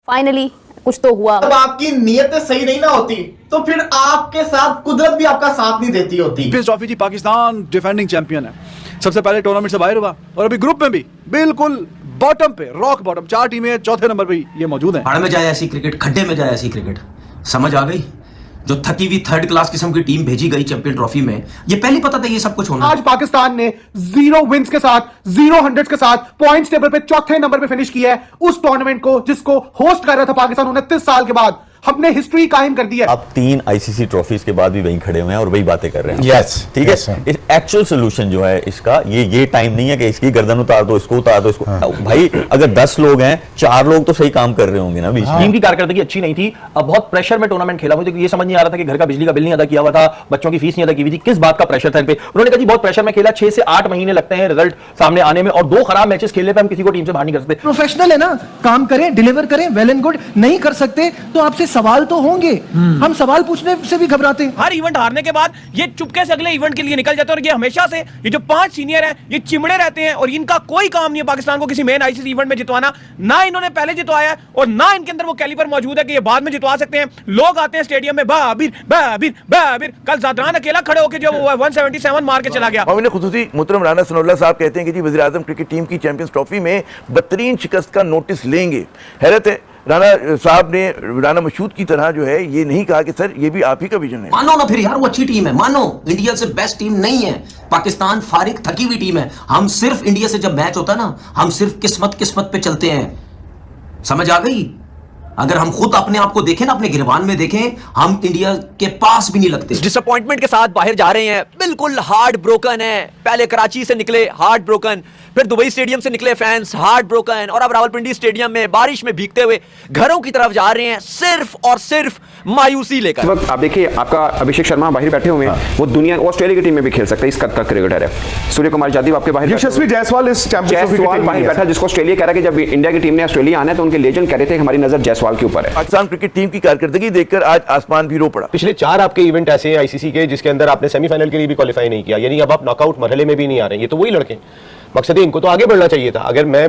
Finally कुछ तो हुआ। जब आपकी नीयतें सही नहीं ना होती तो फिर आपके साथ कुदरत भी आपका साथ नहीं देती होती। ट्रॉफी जी पाकिस्तान डिफेंडिंग चैंपियन है, सबसे पहले टूर्नामेंट से बाहर हुआ और अभी ग्रुप में भी बिल्कुल बॉटम पे, रॉक बॉटम, 4 टीमें चौथे नंबर पे ये मौजूद हैं। भाड़ में जाए ऐसी क्रिकेट, खड्डे में जाए ऐसी क्रिकेट, समझ आ गई? जो थकी हुई थर्ड क्लास किस्म की टीम भेजी गई चैंपियन ट्रॉफी में, ये पहले पता था ये सब कुछ होना। आज पाकिस्तान ने 0 विंस के साथ, 0 हंड्रेड्स के साथ पॉइंट्स टेबल पे चौथे नंबर पे फिनिश किया है उस टूर्नामेंट को जिसको होस्ट कर रहा था पाकिस्तान 29 साल के बाद। हमने हिस्ट्री कायम कर दी है। आप 3 आईसीसी ट्रॉफीज के बाद भी वहीं खड़े हुए हैं और वही बातें कर रहे हैं। यस, ठीक है। एक्चुअल सोल्यूशन जो है इसका, ये टाइम नहीं है कि इसकी गर्दन उतार दो, इसको उतार दो, इसको। भाई अगर 10 लोग हैं, 4 लोग तो सही काम कर रहे होंगे ना बीच में। टीम की कारकर्दगी अच्छी नहीं थी, अब बहुत प्रेशर में टूर्नामेंट खेला। मुझे ये समझ नहीं आ रहा था कि घर का बिजली का बिल नहीं अदा किया हुआ था, बच्चों की फीस नहीं अदा की हुई थी, किस बात का प्रेशर था इन पे। उन्होंने कहा जी बहुत प्रेशर में खेला, 6 से 8 महीने लगते हैं रिजल्ट सामने आने में, और 2 खराब मैचेस खेलने पे हम किसी को टीम से बाहर नहीं कर सकते। प्रोफेशनल है ना, काम करें, डिलीवर करें, वेल एंड गुड। नहीं कर सकते तो आपसे सवाल तो होंगे, हम सवाल पूछने से भी घबराते हैं। हर इवेंट हारने के बाद ये चुपके से अगले इवेंट के लिए निकल जाते हैं, और ये हमेशा से ये जो 5 सीनियर हैं ये चिमड़े रहते हैं और इनका कोई काम नहीं है पाकिस्तान को किसी मेन आईसीसी इवेंट में जितवाना। ना इन्होंने पहले जितवाया और ना इनके अंदर वो कैलिबर मौजूद है कि ये बाद में जितवा सकते हैं। लोग आते हैं स्टेडियम में बाबिर बाबिर बाबिर, कल जादरान अकेला खड़े होकर जो 177 मार के चला गया। मामले खुसूसी मोहतरम राना सनाउल्लाह साहब कहते हैं कि जी वज़ीर आज़म क्रिकेट टीम की चैंपियंस ट्रॉफी में बदतरीन शिकस्त का नोटिस लेंगे। हैरत है, राना साहब ने राना मशहूद की तरह जो है ये नहीं कहा कि सर ये भी आप ही का विजन है। मानो ना फिर यार, वो अच्छी टीम है, मानो इंडिया से बेस्ट टीम नहीं है पाकिस्तान, फारिग थकी हुई टीम है। हम सिर्फ इंडिया से जब मैच होता है ना, हम सिर्फ किस्मत पे चलते हैं, समझ आ गई? अगर हम खुद अपने आप को देखें ना, अपने गिरबान में देखें, हम इंडिया के पास भी नहीं लगते। डिसअपॉइंटमेंट के साथ बाहर जा रहे हैं, बिल्कुल हार्ट ब्रोकन है। पहले कराची से निकले हार्ट ब्रोकन, फिर दुबई स्टेडियम से निकले फैंस हार्ट ब्रोकन, और अब रावलपिंडी स्टेडियम में बारिश में भीगते हुए घरों की तरफ जा रहे हैं, सिर्फ और सिर्फ मायूसी लेकर। इस वक्त आप देखिए, आपका अभिषेक शर्मा बाहर बैठे हुए हैं, वो दुनिया ऑस्ट्रेलिया की टीम में भी खेल सकता है, इस कद का क्रिकेटर है। सूर्य कुमार यादव आपके बाहर, यशस्वी जायसवाल इस चैंपियनशिप बाहर बैठा, जिसको ऑस्ट्रेलिया कह रहा है कि जब इंडिया की टीम ने ऑस्ट्रेलिया आना है तो उनके लेजेंड कह रहे थे कि हमारी नजर जायसवाल के ऊपर है। पाकिस्तान क्रिकेट टीम की कारकर्दगी देखकर आज आसमान भी रो पड़ा। पिछले 4 आपके इवेंट ऐसे हैं आईसीसी के जिसके अंदर आपने सेमीफाइनल के लिए भी क्वालिफाई नहीं किया, यानी अब आप नॉकआउट मरहले में भी नहीं आ रहे हैं। ये तो वही लड़के, मकसद है इनको तो आगे बढ़ना चाहिए था। अगर मैं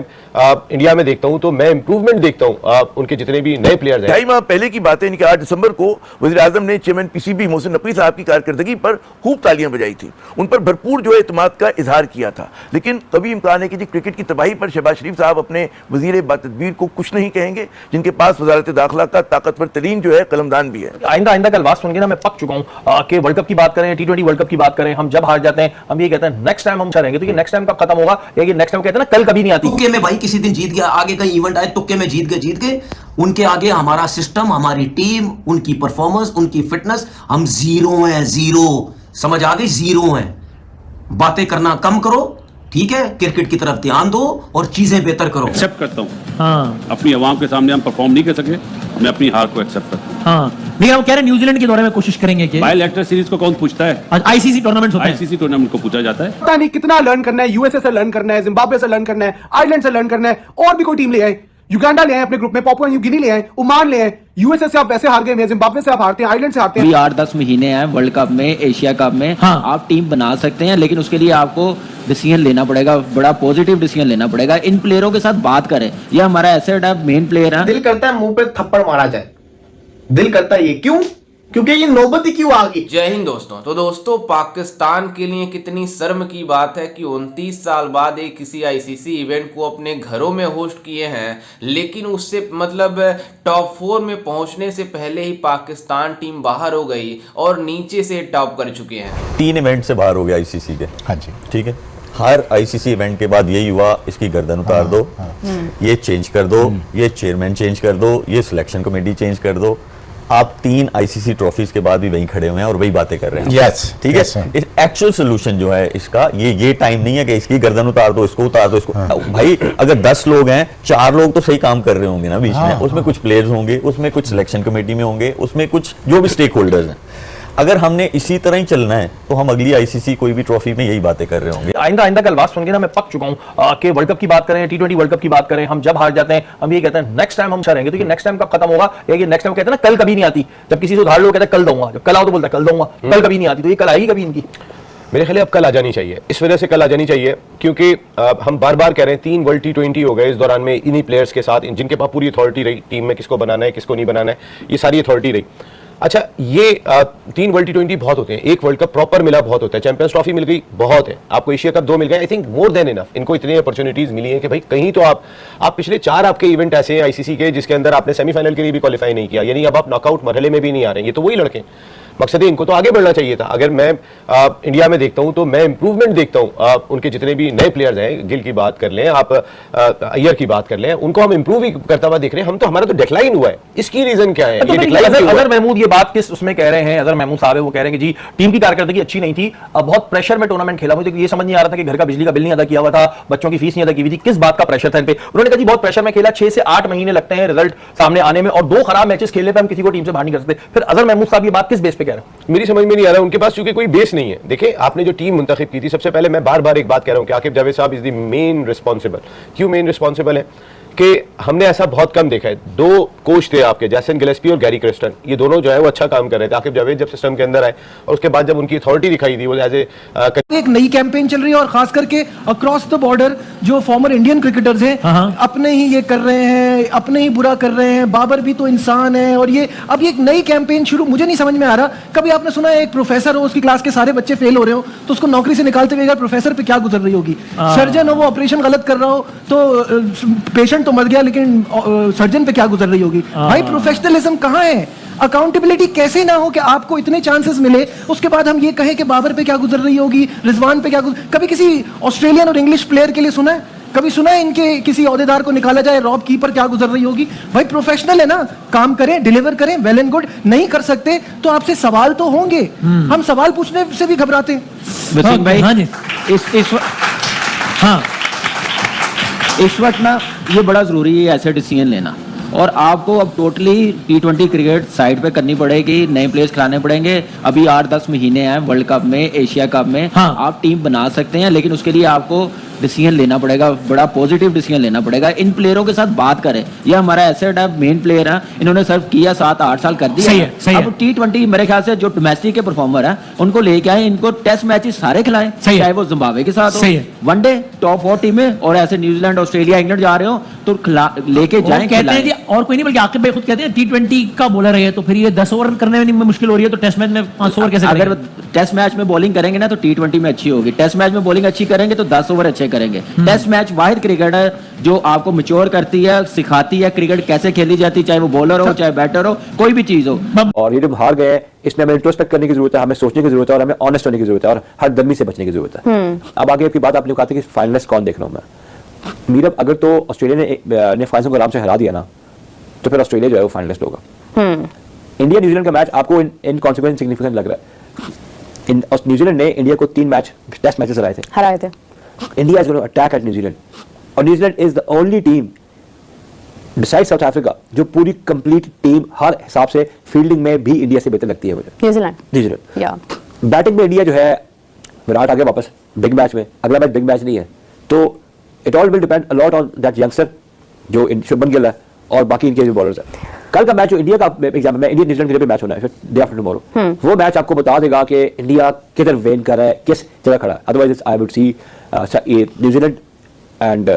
इंडिया में देखता हूं तो मैं इंप्रूवमेंट देखता हूं उनके जितने भी नए प्लेयर्स हैं। 2.5 माह पहले की बात है कि 8 दिसंबर को वज़ीर आज़म ने चेयरमैन पीसीबी मोहसिन नकवी साहब की कारकर्दगी पर खूब तालियां बजाई थी, उन पर भरपूर जो है इत्मीनान का इजहार किया था। लेकिन कभी इम्कान है कि क्रिकेट की तबाही पर शहबाज शरीफ साहब अपने वजीर बातदबीर को कुछ नहीं कहेंगे, जिनके पास वजारत दाखिला का ताकतवर तरीन जो है कलमदान भी है। आइंदा कल बात सुनगे ना, मैं पक चुका हूं कि वर्ल्ड कप की बात करें, T20 वर्ल्ड कप की बात करें, हम जब हार जाते हैं हम ये कहते हैं नेक्स्ट टाइम हम अच्छा रहेंगे। तो ये नेक्स्ट टाइम कब खत्म होगा, या ये नेक्स्ट टाइम कहते हैं ना कल कभी नहीं आती। तुक्के में भाई किसी दिन जीत गया, आगे का इवेंट आए तुक्के में जीत गए, उनके आगे हमारा सिस्टम, हमारी टीम, उनकी परफॉर्मेंस, उनकी फिटनेस, हम जीरो हैं, जीरो, समझ आ गई? जीरो हैं। बातें करना कम करो, ठीक है, क्रिकेट की तरफ ध्यान दो और चीजें बेहतर करो। एक्सेप्ट करता हूँ, हाँ, अपनी आवाम के सामने हम परफॉर्म नहीं कर सके, मैं अपनी हार को एक्सेप्ट करता हूँ। हाँ, लेकिन हम कह रहे हैं न्यूजीलैंड के दौरे में कोशिश करेंगे कि बायलैटरल सीरीज को कौन पूछता है? आईसीसी टूर्नामेंट होता है, आईसीसी टूर्नामेंट को पूछा जाता है। पता नहीं कितना लर्न करना है, यूएसए से लर्न करना है, जिम्बाब्वे से लर्न करना है, आयरलैंड से लर्न करना है, और भी कोई टीम ले आए, युगांडा ले आए अपने ग्रुप में, पापुआ न्यू गिनी ले आए, ओमान ले आए। यूएसए से आप वैसे हार गए, जिम्बाब्वे से आप हारते हैं, आयरलैंड से हारते हैं। 8-10 महीने हैं वर्ल्ड कप में, एशिया कप में, हाँ, आप टीम बना सकते हैं, लेकिन उसके लिए आपको डिसीजन लेना पड़ेगा, बड़ा पॉजिटिव डिसीजन लेना पड़ेगा। इन प्लेयरों के साथ बात करें, ये हमारा एसेट है, मेन प्लेयर है। दिल करता है मुंह पे थप्पड़ मारा जाए, दिल करता है ये क्यों? क्योंकि ये नौबत ही क्यों आ गई। जय हिंद दोस्तों। तो दोस्तों, पाकिस्तान के लिए कितनी शर्म की बात है कि 29 साल बाद एक किसी आईसीसी इवेंट को अपने घरों में होस्ट किए हैं, लेकिन उससे मतलब टॉप 4 में पहुंचने से पहले ही पाकिस्तान टीम बाहर हो गई और नीचे से टॉप कर चुके हैं। 3 इवेंट से बाहर हो गया आईसीसी के। हाँ जी, ठीक है। हर आईसीसी इवेंट के बाद यही हुआ, इसकी गर्दन उतार दो, ये चेंज कर दो, ये चेयरमैन चेंज कर दो, ये सिलेक्शन कमेटी चेंज कर दो। आप 3 आईसीसी ट्रॉफीज के बाद भी वहीं खड़े हुए हैं और वही बातें कर रहे हैं। यस, ठीक है। एक्चुअल सोल्यूशन जो है इसका, ये टाइम नहीं है कि इसकी गर्दन उतार दो, इसको उतार दो, इसको। भाई अगर 10 लोग हैं, 4 लोग तो सही काम कर रहे होंगे ना बीच में, उसमें कुछ प्लेयर्स होंगे, उसमें कुछ सिलेक्शन कमेटी में होंगे, उसमें कुछ जो भी स्टेक होल्डर्स हैं। अगर हमने इसी तरह ही चलना है तो हम अगली आईसीसी कोई भी ट्रॉफी में यही बातें कर रहे होंगे। आइंदा कल बात सुनगे ना, मैं पक चुका हूं कि वर्ल्ड कप की बात करें, T20 वर्ल्ड कप की बात करें, हम जब हार जाते हैं हम ये कहते हैं नेक्स्ट टाइम हम अच्छा रहेंगे। तो ये नेक्स्ट टाइम कब खत्म होगा, या ये नेक्स्ट टाइम कहते हैं ना कल कभी नहीं आती। जब किसी से उधार लो कहते हैं कल दूंगा, जब कल आओ तो बोलता है कल दूंगा, कल कभी नहीं आती। तो ये कल आएगी कभी इनकी? मेरे ख्याल अब कल आ जानी चाहिए। इस वजह से कल आ जानी चाहिए क्योंकि हम बार बार कह रहे हैं 3 वर्ल्ड T20 हो गए इस दौरान में इन्हीं प्लेयर्स के साथ, जिनके पास पूरी अथॉरिटी रही टीम में किसको बनाना है किसको नहीं बनाना है, ये सारी अथॉरिटी रही। अच्छा, ये 3 वर्ल्ड T20 बहुत होते हैं, एक वर्ल्ड कप प्रॉपर मिला बहुत होता है, चैंपियंस ट्रॉफी मिल गई बहुत है, आपको एशिया कप 2 मिल गए, I think more than enough. इनको इतनी अपॉर्चुनिटीज मिली है कि भाई कहीं तो आप पिछले 4 आपके इवेंट ऐसे हैं आईसीसी के जिसके अंदर आपने सेमीफाइनल के लिए भी क्वालिफाई नहीं किया, यानी अब आप नॉकआउट मरहले में भी नहीं आ रहे हैं। ये तो वही लड़के, मकसद है इनको तो आगे बढ़ना चाहिए था। अगर मैं इंडिया में देखता हूं तो मैं इंप्रूवमेंट देखता हूं, उनके जितने भी नए प्लेयर्स हैं, गिल की बात कर लें आप, अय्यर की बात कर लें, उनको हम इंप्रूव ही करता हुआ देख रहे हैं। हम तो हमारा तो डिक्लाइन हुआ है, इसकी रीजन क्या है? अगर महमूद ये बात किस उसमें कह रहे हैं, अगर महमूद साहब वो कह रहे हैं कि जी टीम की कारकर्दगी अच्छी नहीं थी, अब बहुत प्रेशर में टूर्नामेंट खेला, मुझे ये समझ नहीं आ रहा था कि घर का बिजली का बिल नहीं अदा किया हुआ था, बच्चों की फीस नहीं अदा की हुई थी, किस बात का प्रेशर था इन पे? उन्होंने कहा जी बहुत प्रेशर में खेला, 6 से 8 महीने लगते हैं रिजल्ट सामने आने में, और 2 खराब मैचेस खेलने पे हम किसी को टीम से बाहर नहीं कर सकते। फिर अजहर महमूद साहब ये बात किस बेस पे कह रहे हैं? मेरी समझ में नहीं आ रहा, उनके पास चूंकि कोई बेस नहीं है। देखिए, आपने जो टीम मुंतखब की थी, सबसे पहले मैं बार बार एक बात कह रहा हूं कि आकिब जावेद साहब इज द मेन रिस्पॉन्सिबल। क्यों मेन रिस्पॉन्सिबल है? कि हमने ऐसा बहुत कम देखा है। 2 कोच थे आपके, जैसन गिलेस्पी और गैरी क्रिस्टन, ये दोनों जो है वो अच्छा काम कर रहे थे। आकिब जावेद जब सिस्टम के अंदर आए और उसके बाद जब उनकी अथॉरिटी दिखाई दी, वो एज एक नई कैंपेन चल रही है और खास करके अक्रॉस द बॉर्डर जो फॉर्मर इंडियन क्रिकेटर्स हैं अपने ही ये कर रहे हैं, अपने ही बुरा कर रहे हैं। बाबर भी तो इंसान है, और ये अब एक नई कैंपेन शुरू, मुझे नहीं समझ में आ रहा। कभी आपने सुना है एक प्रोफेसर हो, उसकी क्लास के सारे बच्चे फेल हो रहे हो तो उसको नौकरी से निकालते हुए प्रोफेसर पे क्या गुजर रही होगी? सर्जन हो, वो ऑपरेशन गलत कर रहा हो तो पेशेंट तो मर गया, लेकिन सर्जन पे क्या गुजर रही होगी? भाई प्रोफेशनलिज्म कहाँ है? अकाउंटेबिलिटी कैसे ना हो कि आपको इतने चांसेस मिले, उसके बाद हम ये कहें कि बाबर पे क्या गुजर रही होगी, रिजवान पे क्या कभी किसी ऑस्ट्रेलियन और इंग्लिश प्लेयर के लिए सुना है? कभी सुना है इनके किसी ओहदेदार को निकाला जाए, रॉब कीपर क्या गुजर रही होगी? भाई प्रोफेशनल है ना, काम करें, डिलीवर करें, वेल एंड गुड। नहीं कर सकते तो आपसे सवाल तो होंगे, हम सवाल पूछने से भी घबराते हैं। भाई हाँ जी, इस वक्त ना ये बड़ा जरूरी है ऐसे डिसीजन लेना, और आपको अब टोटली T20 क्रिकेट साइड पे करनी पड़ेगी, नए प्लेयर्स खिलाने पड़ेंगे। अभी 8-10 महीने हैं वर्ल्ड कप में, एशिया कप में। आप टीम बना सकते हैं, लेकिन उसके लिए आपको डिसीजन लेना पड़ेगा, बड़ा पॉजिटिव डिसीजन लेना पड़ेगा। इन प्लेयरों के साथ बात करें, ये हमारा एसेट है, मेन प्लेयर है, इन्होंने सर्व किया 7-8 साल कर दिया है। अब T20 मेरे ख्याल से जो डोमेस्टिक के परफॉर्मर है उनको लेके आए, इनको टेस्ट मैचेस सारे खिलाएं, चाहे वो जिम्बाब्वे के साथ हो, वनडे टॉप 4 टीमें, और ऐसे न्यूजीलैंड, ऑस्ट्रेलिया, इंग्लैंड जा रहे हो तो लेके जाएं, खिलाएं। और कोई नहीं, बल्कि आकिब भाई खुद कहते हैं T20 का बॉलर है, तो फिर ये 10 ओवर करने में मुश्किल हो रही है, तो टेस्ट मैच में 5 ओवर कैसे? अगर टेस्ट मैच में बॉलिंग करेंगे ना तो T20 में अच्छी होगी, टेस्ट मैच में बॉलिंग अच्छी करेंगे तो 10 ओवर अच्छे करेंगे। टेस्ट मैच वाहिद क्रिकेट है जो आपको मैच्योर करती है, सिखाती है क्रिकेट कैसे खेली जाती है, चाहे वो बॉलर हो चाहे बैटर हो, कोई भी चीज हो। और ये जब हार गए हैं, इसमें हमें इंट्रोस्पेक्ट करने की जरूरत है, हमें सोचने की जरूरत है, और हमें ऑनेस्ट होने की जरूरत है, और हर दमी से बचने की जरूरत है। अब आगे आपकी बात, आपने कहा था कि फाइनलिस्ट कौन देख रहा हूं मैं। मीरब, अगर तो ऑस्ट्रेलिया ने फाइनल को आराम से हरा दिया ना, तो फिर ऑस्ट्रेलिया जो है वो फाइनलिस्ट होगा। इंडिया न्यूजीलैंड का मैच आपको इनकॉन्सिक्वेंस सिग्निफिकेंट लग रहा है? न्यूजीलैंड ने इंडिया को 3 मैच टेस्ट मैचेस हराए थे। India is going to attack at New Zealand, और New Zealand is the only team beside South Africa जो पूरी कंप्लीट टीम हर हिसाब से फील्डिंग में भी इंडिया से बेहतर लगती है मुझे। न्यूजीलैंड बैटिंग में इंडिया जो है, विराट आ गया वापस बिग मैच में, अगला मैच बिग मैच नहीं है, तो it all will depend a lot on that youngster जो शुभमन गिल है और बाकी इनके जो बॉलर्स हैं। कल का मैच जो इंडिया का एग्जाम्पल में, इंडिया न्यूजीलैंड के मैच होना है डे आफ्टर टुमारो, वो मैच आपको बता देगा कि इंडिया किधर वेन कर रहा है, किस जगह खड़ा है। Otherwise I would see New Zealand and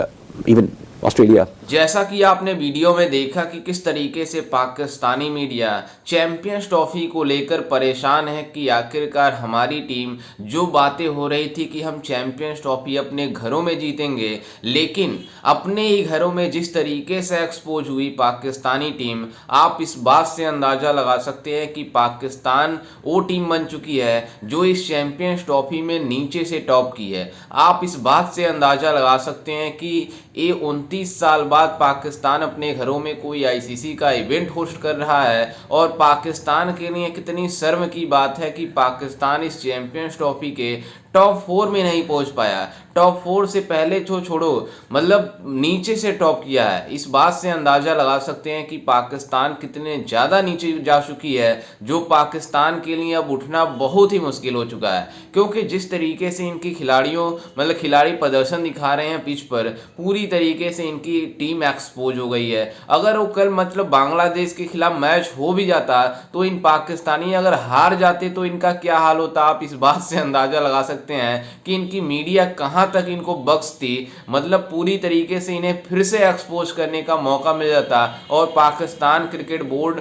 even Australia. जैसा कि आपने वीडियो में देखा कि किस तरीके से पाकिस्तानी मीडिया चैंपियंस ट्रॉफी को लेकर परेशान है कि आखिरकार हमारी टीम, जो बातें हो रही थी कि हम चैंपियंस ट्रॉफी अपने घरों में जीतेंगे, लेकिन अपने ही घरों में जिस तरीके से एक्सपोज हुई पाकिस्तानी टीम, आप इस बात से अंदाज़ा लगा सकते हैं कि पाकिस्तान वो टीम बन चुकी है जो इस चैंपियंस ट्रॉफी में नीचे से टॉप की है। आप इस बात से अंदाज़ा लगा सकते हैं कि ये 29 साल बाद पाकिस्तान अपने घरों में कोई आईसीसी का इवेंट होस्ट कर रहा है, और पाकिस्तान के लिए कितनी शर्म की बात है कि पाकिस्तान इस चैंपियंस ट्रॉफी के टॉप 4 में नहीं पहुंच पाया। टॉप 4 से पहले तो छोड़ो, मतलब नीचे से टॉप किया है। इस बात से अंदाजा लगा सकते हैं कि पाकिस्तान कितने ज़्यादा नीचे जा चुकी है, जो पाकिस्तान के लिए अब उठना बहुत ही मुश्किल हो चुका है। क्योंकि जिस तरीके से इनके खिलाड़ियों मतलब खिलाड़ी प्रदर्शन दिखा रहे हैं पिच पर, पूरी तरीके से इनकी टीम एक्सपोज हो गई है। अगर वो कल मतलब बांग्लादेश के खिलाफ मैच हो भी जाता तो इन पाकिस्तानी अगर हार जाते तो इनका क्या हाल होता, आप इस बात से अंदाजा लगा सकते हैं कि इनकी मीडिया कहां तक इनको बख्शती। मतलब पूरी तरीके से इन्हें फिर से एक्सपोज करने का मौका मिल जाता और पाकिस्तान क्रिकेट बोर्ड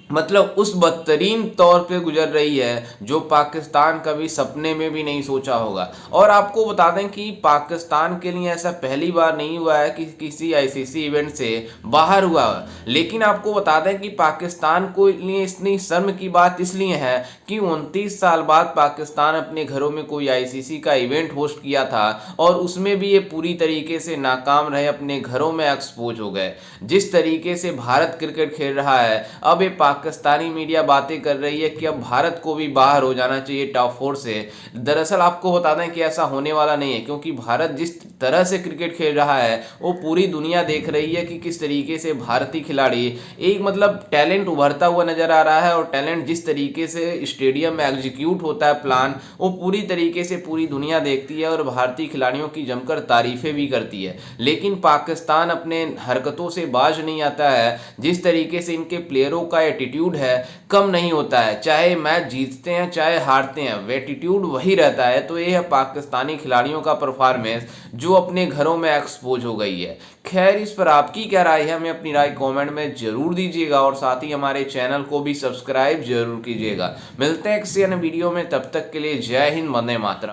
मतलब उस बदतरीन तौर पे गुजर रही है जो पाकिस्तान कभी सपने में भी नहीं सोचा होगा। और आपको बता दें कि पाकिस्तान के लिए ऐसा पहली बार नहीं हुआ है कि किसी आईसीसी इवेंट से बाहर हुआ, लेकिन आपको बता दें कि पाकिस्तान को लिए इतनी शर्म की बात इसलिए है कि 29 साल बाद पाकिस्तान अपने घरों में कोई आईसीसी का इवेंट होस्ट किया था और उसमें भी ये पूरी तरीके से नाकाम रहे, अपने घरों में एक्सपोज हो गए। जिस तरीके से भारत क्रिकेट खेल रहा है, अब ये पाकिस्तानी मीडिया बातें कर रही है कि अब भारत को भी बाहर हो जाना चाहिए टॉप 4 से। दरअसल आपको बता दें कि ऐसा होने वाला नहीं है, क्योंकि भारत जिस तरह से क्रिकेट खेल रहा है वो पूरी दुनिया देख रही है कि किस तरीके से भारतीय खिलाड़ी एक मतलब टैलेंट उभरता हुआ नजर आ रहा है। और टैलेंट जिस तरीके से स्टेडियम में एग्जीक्यूट होता है प्लान, वो पूरी तरीके से पूरी दुनिया देखती है और भारतीय खिलाड़ियों की जमकर तारीफें भी करती है। लेकिन पाकिस्तान अपने हरकतों से बाज नहीं आता है। जिस तरीके से इनके प्लेयरों का एटीट्यूड है कम नहीं होता है, चाहे मैच जीतते हैं चाहे हारते हैं, वो एटीट्यूड वही रहता है। तो ये है पाकिस्तानी खिलाड़ियों का परफॉर्मेंस जो अपने घरों में एक्सपोज हो गई है। खैर, इस पर आपकी क्या राय है, हमें अपनी राय कमेंट में जरूर दीजिएगा और साथ ही हमारे चैनल को भी सब्सक्राइब जरूर कीजिएगा। मिलते हैं किसी अन्य वीडियो में, तब तक के लिए जय हिंद, वंदे मातरम।